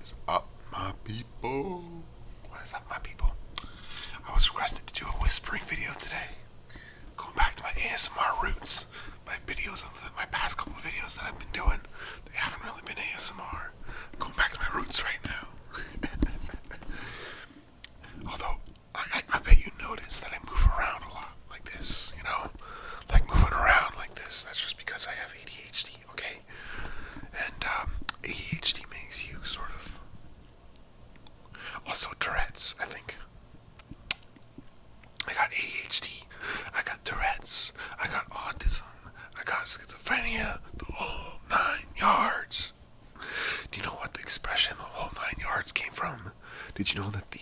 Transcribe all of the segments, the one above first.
is up, my people? What is up, my people? I was requested to do a whispering video today. Going back to my ASMR roots. My videos of my past couple of videos that I've been doing, they haven't really been ASMR. Going back to my roots right now. Although, I bet you notice that I move around a lot like this, you know? Like moving around like this. That's just because I have ADHD, okay? And ADHD makes you sort of... Also Tourette's, I think. I got ADHD, I got Tourette's, I got autism, I got schizophrenia, the whole 9 yards. Do you know what the expression the whole 9 yards came from? Did you know that the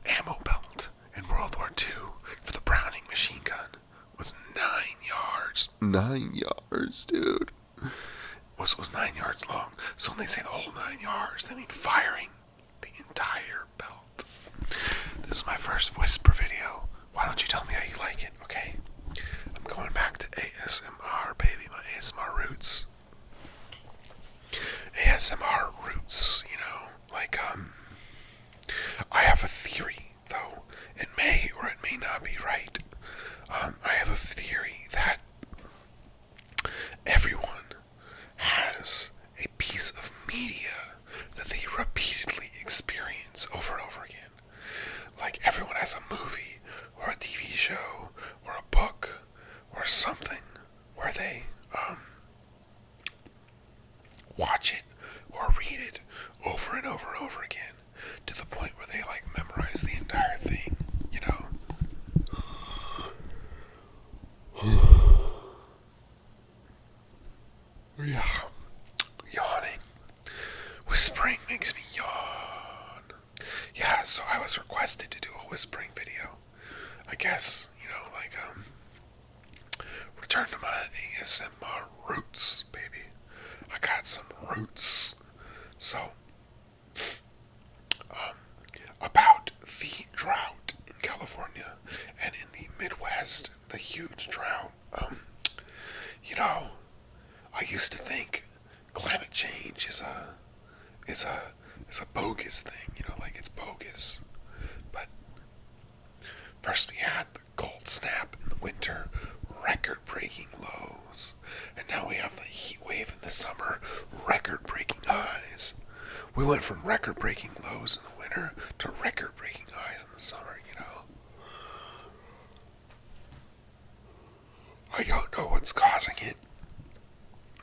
ammo belt in World War II for the Browning machine gun was 9 yards? 9 yards, dude. Was 9 yards long. So when they say the whole 9 yards, they mean firing the entire belt. This is my first whisper video. Why don't you tell me how you like it, okay? I'm going back to ASMR, baby, my ASMR roots. ASMR roots, you know, like, I have a theory, though. It may or it may not be right. I have a theory that everyone has a piece of media that they repeatedly experience over and over again. Like everyone has a movie or a TV show or a book or something where they watch it or read it over and over and over again to the point where they like memorize the entire thing, you know? Yeah. Yawning. Whispering makes me yawn. Yeah, so I was requested to do a whispering video. I guess, you know, like, return to my ASMR roots, baby. I got some roots. So, about the drought in California and in the Midwest, the huge drought, you know, I used to think climate change is a bogus thing, you know, like it's bogus. But first we had the cold snap in the winter, record-breaking lows, and now we have the heat wave in the summer, record-breaking highs. We went from record-breaking lows in the winter to record-breaking highs in the summer, you know. I don't know what's causing it.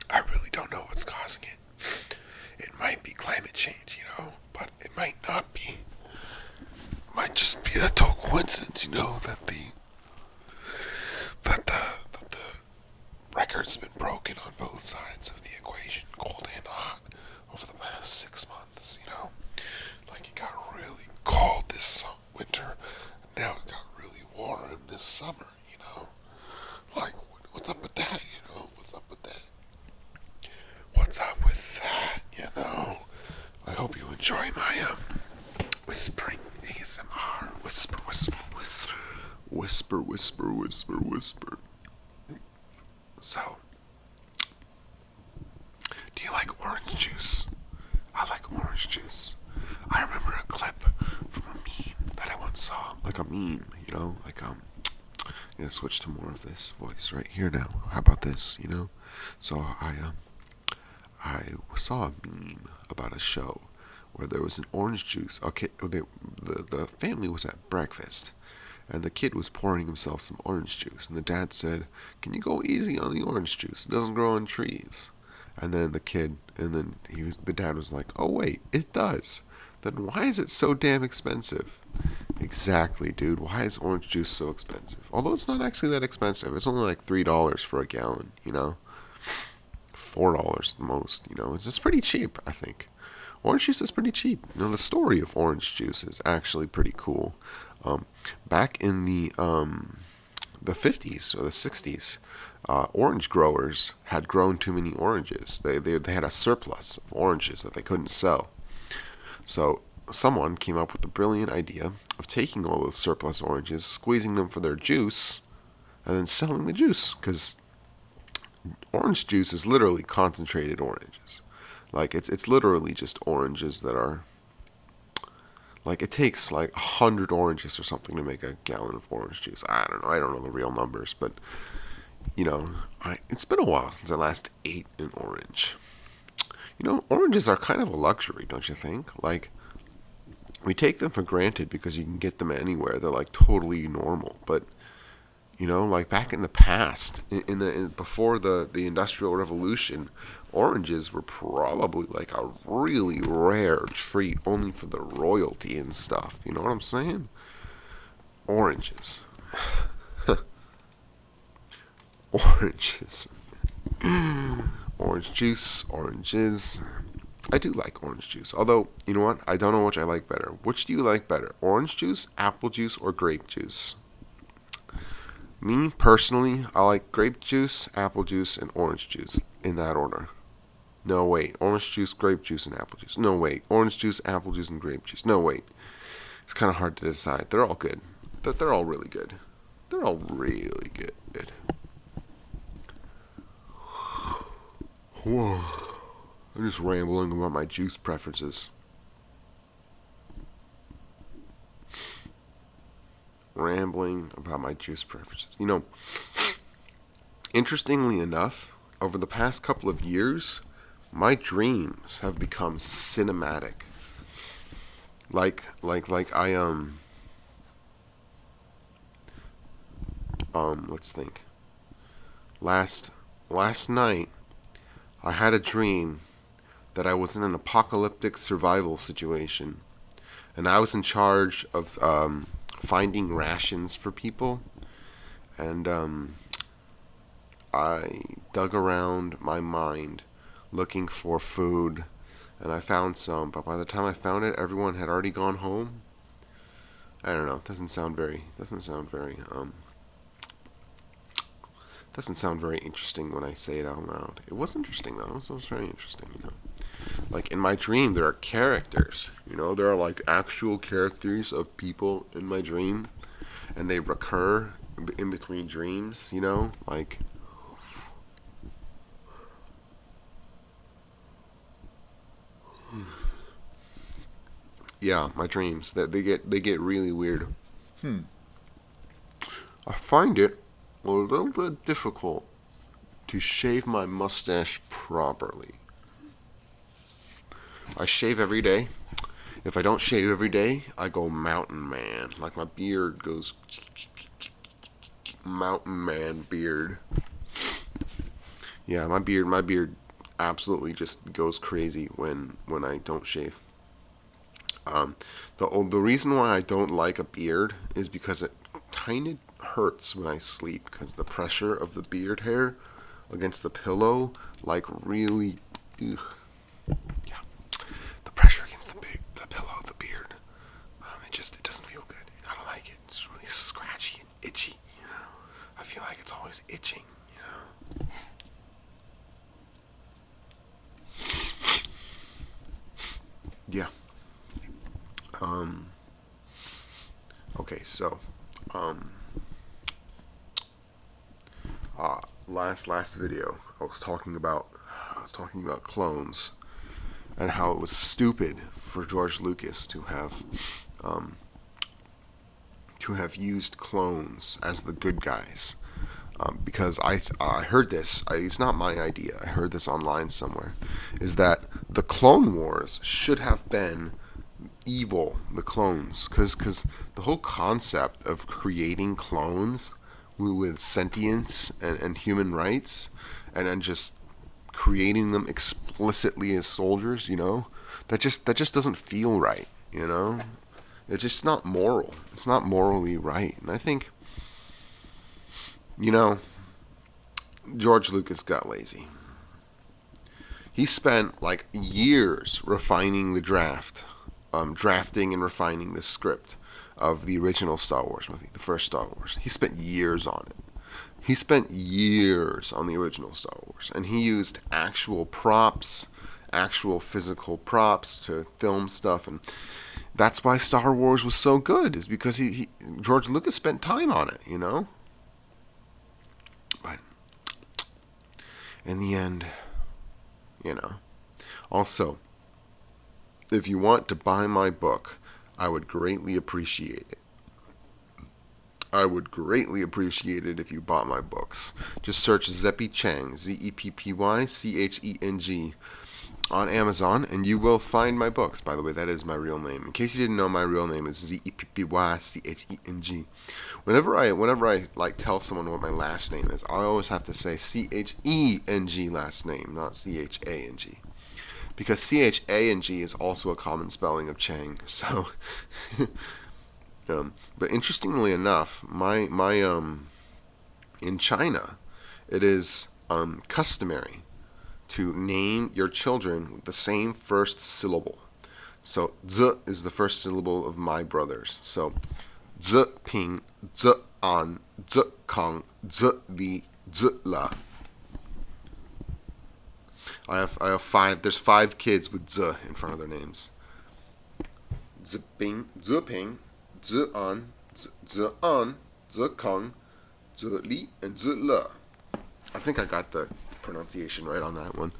I really don't know what's causing it. It might be climate change, you know, but it might not be. It might just be a total coincidence, you know, that the record's been broken on both sides of the equation, cold and hot, over the past 6 months, you know. Like it got really cold this winter, and now it got really warm this summer, you know. Like, what's up with that, you know? What's up with that? What's up with that, you know? I hope you enjoy my, whispering ASMR. Whisper, whisper, whisper. Whisper, whisper, whisper, whisper. So, do you like orange juice? I like orange juice. I remember a clip from a meme that I once saw. Like a meme, you know? Like, I'm gonna switch to more of this voice right here now. How about this, you know? So, I saw a meme about a show where there was an orange juice. Okay, the family was at breakfast, and the kid was pouring himself some orange juice, and the dad said, "Can you go easy on the orange juice? It doesn't grow on trees." And then the dad was like, "Oh wait, it does. Then why is it so damn expensive?" Exactly, dude. Why is orange juice so expensive? Although it's not actually that expensive. It's only like $3 for a gallon, you know. $4 the most, you know. It's just pretty cheap, I think. Orange juice is pretty cheap. You know, the story of orange juice is actually pretty cool. Back in the 50s or the 60s, orange growers had grown too many oranges. They had a surplus of oranges that they couldn't sell. So someone came up with the brilliant idea of taking all those surplus oranges, squeezing them for their juice, and then selling the juice, because orange juice is literally concentrated oranges. Like it's literally just oranges that are like it takes like 100 oranges or something to make a gallon of orange juice. I don't know. I don't know the real numbers, but it's been a while since I last ate an orange. Oranges are kind of a luxury, don't you think? Like we take them for granted because you can get them anywhere. They're like totally normal, but like back in the past, before the Industrial Revolution, oranges were probably like a really rare treat, only for the royalty and stuff. You know what I'm saying? Oranges, oranges, orange juice, oranges. I do like orange juice. Although, you know what? I don't know which I like better. Which do you like better? Orange juice, apple juice, or grape juice? Me, personally, I like grape juice, apple juice, and orange juice in that order. No, wait. Orange juice, grape juice, and apple juice. No, wait. Orange juice, apple juice, and grape juice. No, wait. It's kind of hard to decide. They're all good. They're all really good. They're all really good. Whoa. I'm just rambling about my juice preferences. Interestingly enough, over the past couple of years, my dreams have become cinematic. Like let's think. Last night, I had a dream that I was in an apocalyptic survival situation, and I was in charge of finding rations for people, and I dug around my mind looking for food, and I found some, but by the time I found it, everyone had already gone home. I don't know. Doesn't sound very interesting when I say it out loud. It was interesting though. It was very interesting. Like in my dream, there are characters. There are like actual characters of people in my dream, and they recur in between dreams. Like. Yeah, my dreams they get really weird. I find it a little bit difficult to shave my mustache properly. I shave every day. If I don't shave every day, I go mountain man. Like my beard goes mountain man beard. Yeah, my beard absolutely just goes crazy when I don't shave. The reason why I don't like a beard is because it kind of hurts when I sleep, because the pressure of the beard hair against the pillow, like really, ugh. Yeah, the pressure against the pillow of the beard, it doesn't feel good. I don't like it. It's really scratchy and itchy. I feel like it's always itching. Yeah. Okay, so, last video, I was talking about clones and how it was stupid for George Lucas to have used clones as the good guys. Because I heard this. It's not my idea. I heard this online somewhere. Is that the Clone Wars should have been evil, the clones, because the whole concept of creating clones with sentience and human rights, and then just creating them explicitly as soldiers, that just doesn't feel right. It's just not moral. It's not morally right. And I think, George Lucas got lazy. He spent like years refining the drafting and refining the script of the original Star Wars movie, the first Star Wars. He spent years on it. He spent years on the original Star Wars, and he used actual props, actual physical props to film stuff, and that's why Star Wars was so good, is because George Lucas spent time on it, But in the end, Also, if you want to buy my book, I would greatly appreciate it. I would greatly appreciate it if you bought my books. Just search Zeppy Cheng, Zeppycheng, on Amazon, and you will find my books. By the way, that is my real name. In case you didn't know, my real name is Zeppycheng. Whenever I like tell someone what my last name is, I always have to say Cheng last name, not Chang. Because Chang is also a common spelling of Chang. So, but interestingly enough, my in China, it is customary to name your children with the same first syllable. So, Z is the first syllable of my brothers. So, Z Ping, Z An, Z Kang, Z Li, Z La. I have five. There's 5 kids with Z in front of their names. Z Ping, Z An, Z Kang, Z Li, and Z Le. I think I got the pronunciation right on that one.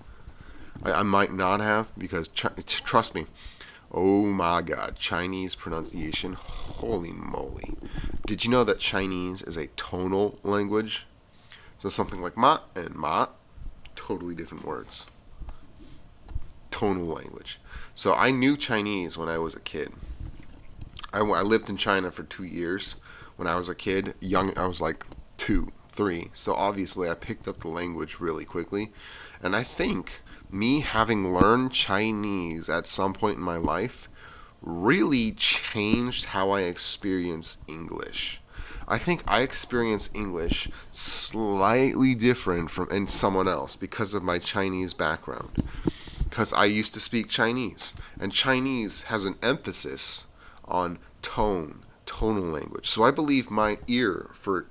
I might not have, because trust me, oh my God, Chinese pronunciation, holy moly. Did you know that Chinese is a tonal language? So something like ma and ma, totally different words. Tonal language. So I knew Chinese when I was a kid. I lived in China for 2 years. When I was a kid, young, I was like 2, 3. So obviously I picked up the language really quickly. And I think me having learned Chinese at some point in my life really changed how I experience English. I think I experience English slightly different from someone else because of my Chinese background. Because I used to speak Chinese, and Chinese has an emphasis on tonal language. So I believe my ear for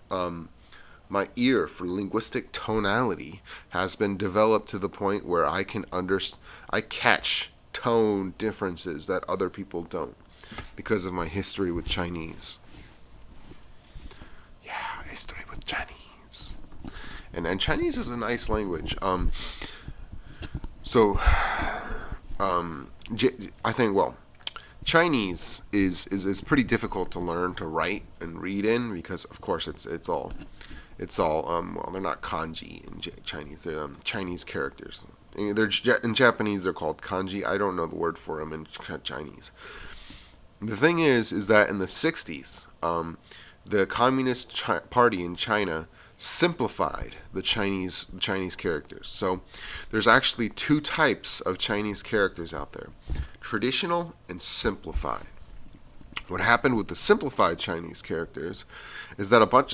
linguistic tonality has been developed to the point where I catch tone differences that other people don't, because of my history with Chinese. Yeah, history with Chinese. And Chinese is a nice language. I think, well, Chinese is pretty difficult to learn to write and read in, because of course it's all well, they're not kanji in Chinese. They're Chinese characters. In Japanese they're called kanji. I don't know the word for them in Chinese. The thing is that in the 60s, the Communist Party in China simplified the Chinese characters. So there's actually 2 types of Chinese characters out there: traditional and simplified. What happened with the simplified Chinese characters is that a bunch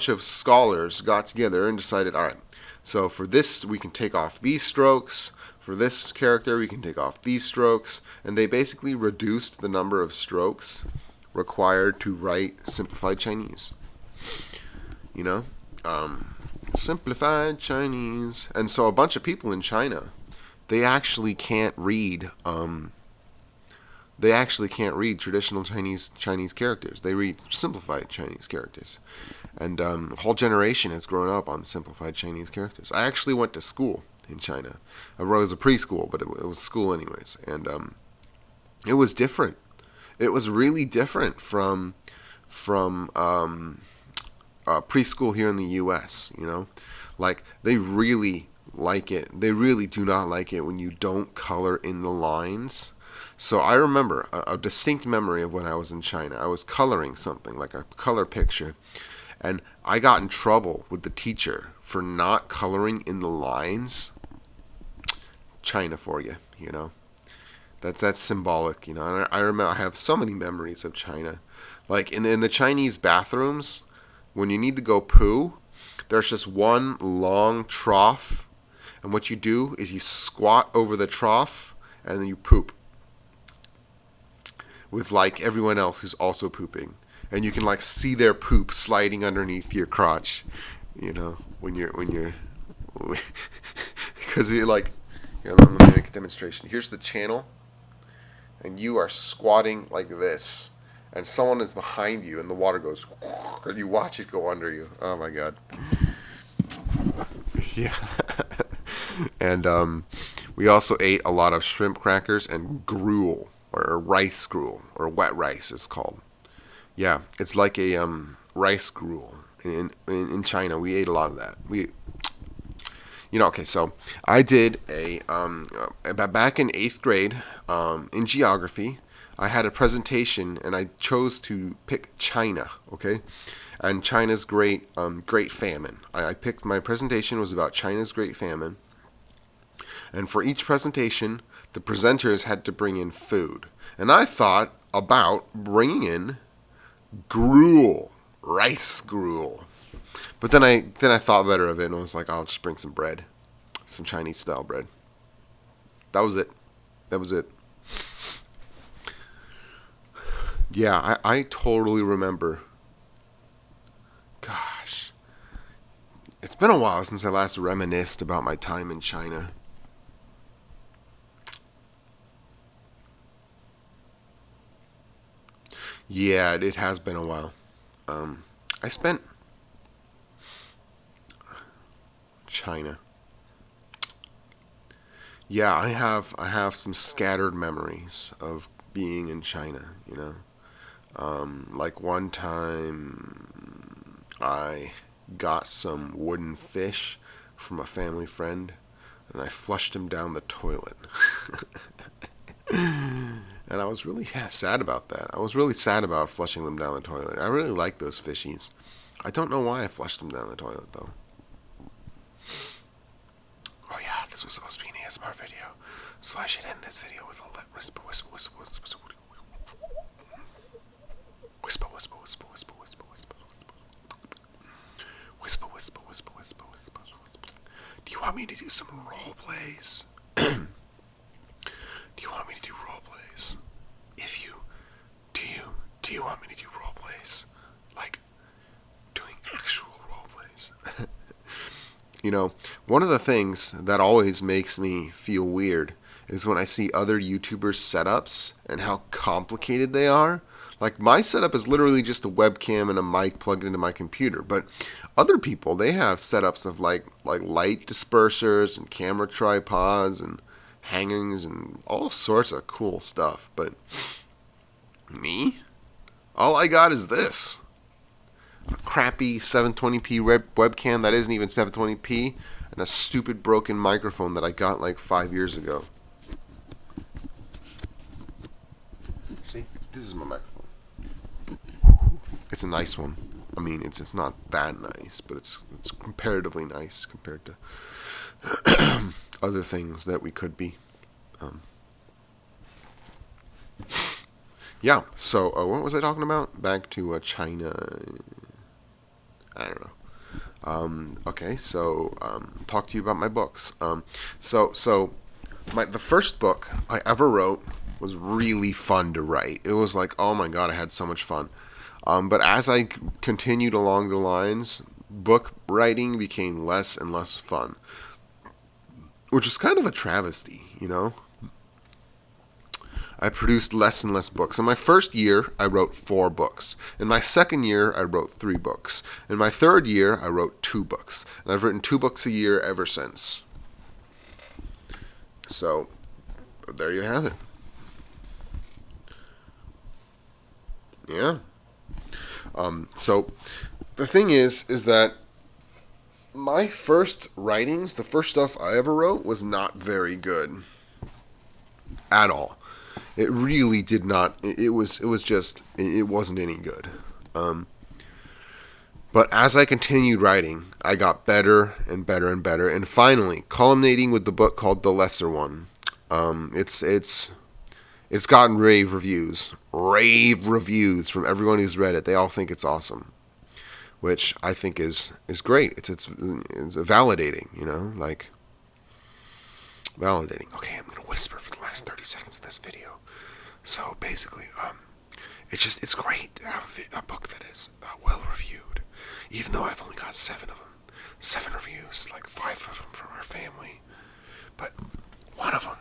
of scholars got together and decided, all right, so for this we can take off these strokes, for this character we can take off these strokes, and they basically reduced the number of strokes required to write simplified Chinese. You know? Simplified Chinese. And so a bunch of people in China, they actually can't read traditional Chinese characters. They read simplified Chinese characters. And a whole generation has grown up on simplified Chinese characters. I actually went to school in China. I was a preschool, but it was school anyways. And it was different. It was really different from preschool here in the U.S., you know? Like, they really like it. They really do not like it when you don't color in the lines. So I remember a distinct memory of when I was in China. I was coloring something, like a color picture, and I got in trouble with the teacher for not coloring in the lines. China for you, you know? That's symbolic, you know? And I remember, I have so many memories of China. Like, in the Chinese bathrooms, when you need to go poo, there's just one long trough, and what you do is you squat over the trough, and then you poop with like everyone else who's also pooping, and you can like see their poop sliding underneath your crotch, you know, when you're because you're like, here, let me make a demonstration. Here's the channel, and you are squatting like this, and someone is behind you, and the water goes, and you watch it go under you. Oh my God. Yeah. And We also ate a lot of shrimp crackers and gruel, or rice gruel, or wet rice is called. Yeah, it's like a rice gruel. In China, we ate a lot of that. Okay, so I did back in 8th grade, in geography. I had a presentation, and I chose to pick China. Okay, and China's Great Famine. I picked, my presentation was about China's Great Famine, and for each presentation, the presenters had to bring in food, and I thought about bringing in gruel, rice gruel. But then I thought better of it and was like, I'll just bring some bread, some Chinese style bread. That was it. That was it. Yeah, I totally remember. Gosh, it's been a while since I last reminisced about my time in China. Yeah, it has been a while. I spent China. Yeah, I have some scattered memories of being in China. Like one time, I got some wooden fish from a family friend, and I flushed him down the toilet. And I was really sad about that. I was really sad about flushing them down the toilet. I really like those fishies. I don't know why I flushed them down the toilet, though. Oh yeah, this was supposed to be an ASMR video, so I should end this video with a whisper, whisper, whisper, whisper, whisper, whisper, whisper, whisper, whisper, whisper, whisper, whisper, whisper, whisper, whisper, whisper, whisper, whisper. Do you want me to do some role plays? Do you want me to do role plays? If you do you want me to do role plays? Like doing actual role plays? One of the things that always makes me feel weird is when I see other YouTubers' setups and how complicated they are. Like, my setup is literally just a webcam and a mic plugged into my computer, but other people, they have setups of like light dispersers and camera tripods and hangers and all sorts of cool stuff. But me? All I got is this. A crappy 720p webcam that isn't even 720p, and a stupid broken microphone that I got like 5 years ago. See? This is my microphone. It's a nice one. I mean, it's not that nice, but it's comparatively nice compared to other things that we could be. Yeah, so what was I talking about? Back to China. I don't know. Okay, so talk to you about my books. The first book I ever wrote was really fun to write. It was like, oh my god, I had so much fun. But as I continued along the lines, book writing became less and less fun, which is kind of a travesty, I produced less and less books. In my first year, I wrote 4 books. In my second year, I wrote 3 books. In my third year, I wrote 2 books. And I've written 2 books a year ever since. So, there you have it. Yeah. So, the thing is that my first writings, the first stuff I ever wrote, was not very good. At all. It really did not. It wasn't any good. But as I continued writing, I got better and better and better, and finally, culminating with the book called The Lesser One. It's gotten rave reviews from everyone who's read it. They all think it's awesome, which I think is great. It's validating, validating. Okay, I'm gonna whisper for the last 30 seconds of this video. So basically, it's great to have a book that is well reviewed, even though I've only got 7 of them. 7 reviews, like 5 of them from our family. But one of them